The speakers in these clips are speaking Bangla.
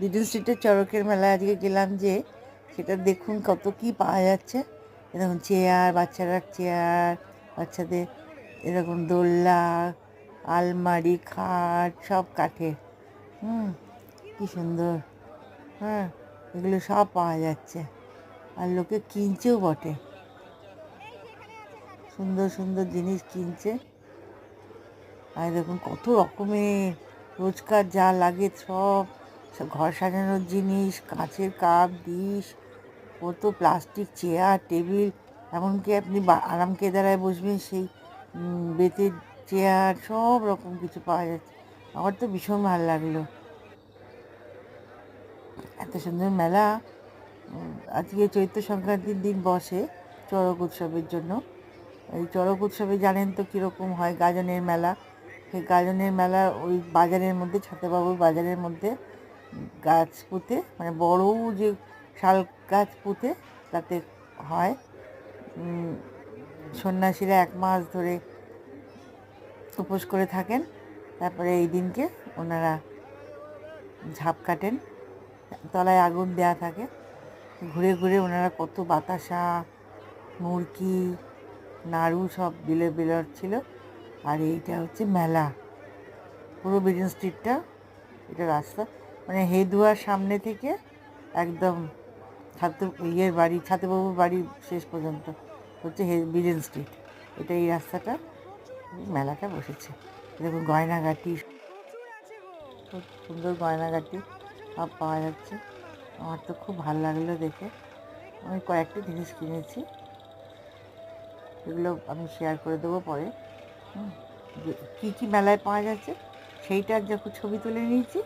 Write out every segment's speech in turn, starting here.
লিটল স্ট্রিটের চড়কের মেলায় আজকে গেলাম, যে সেটা দেখুন কত কি পাওয়া যাচ্ছে। এরকম চেয়ার, বাচ্চারা চেয়ার, বাচ্চাদের এরকম দোলনা, আলমারি, খাট, সব কাঠের। কি সুন্দর। হ্যাঁ, এগুলো সব পাওয়া যাচ্ছে, আর লোকে কিনছেও বটে। সুন্দর সুন্দর জিনিস কিনছে। আর দেখুন কত রকমের রোজকার যা লাগে সব, ঘর সাজানোর জিনিস, কাঁচের কাপ, ডিশ, কত প্লাস্টিক চেয়ার, টেবিল, এমনকি আপনি আরাম কেদারায় বসবেন সেই বেতের চেয়ার, সব রকম কিছু পাওয়া যাচ্ছে। আমার তো ভীষণ ভালো লাগলো, এত সুন্দর মেলা। আজকে চৈত্র সংক্রান্তির দিন বসে চড়ক উৎসবের জন্য। এই চড়ক উৎসবে জানেন তো কীরকম হয়, গাজনের মেলা। সেই গাজনের মেলা ওই বাজারের মধ্যে, ছাতেবাবুর বাজারের মধ্যে গাছ পুঁতে, মানে বড় যে শাল গাছ পুঁতে তাতে হয়। সন্ন্যাসীরা 1 মাস ধরে উপোস করে থাকেন, তারপরে এই দিনকে ওনারা ঝাঁপ কাটেন। তলায় আগুন দেওয়া থাকে, ঘুরে ঘুরে ওনারা কত বাতাসা, মুরকি, নাড়ু সব বেরোচ্ছিল। আর এইটা হচ্ছে মেলা, পুরো ব্রিডেন স্ট্রিটটা, এটা রাস্তা, মানে হেদুয়ার সামনে থেকে একদম ছাত্রবাবুর বাড়ি শেষ পর্যন্ত হচ্ছে ব্রিডেন স্ট্রিট। এটা এই রাস্তাটা, মেলাটা বসেছে। দেখুন গয়নাগাটি, খুব সুন্দর গয়নাগাটি সব পাওয়া যাচ্ছে। আমার তো খুব ভালো লাগলো দেখে। আমি কয়েকটা জিনিস কিনেছি, এগুলো আমি শেয়ার করে দেবো পরে। কী কী মেলায় পাওয়া যাচ্ছে সেইটার যখন ছবি তুলে নিয়েছি,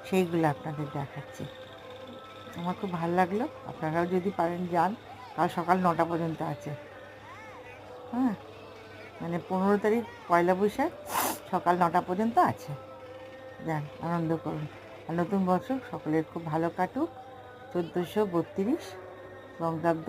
সেইগুলো আপনাদের দেখাচ্ছি। আমার খুব ভালো লাগলো। আপনারাও যদি পারেন যান, কাল সকাল 9টা পর্যন্ত আছে। হ্যাঁ, মানে 15 তারিখ পয়লা বৈশাখ সকাল 9টা পর্যন্ত আছে। যান, আনন্দ করুন। আর নতুন বছর সকলের খুব ভালো কাটুক। 1432 বঙ্গাব্দ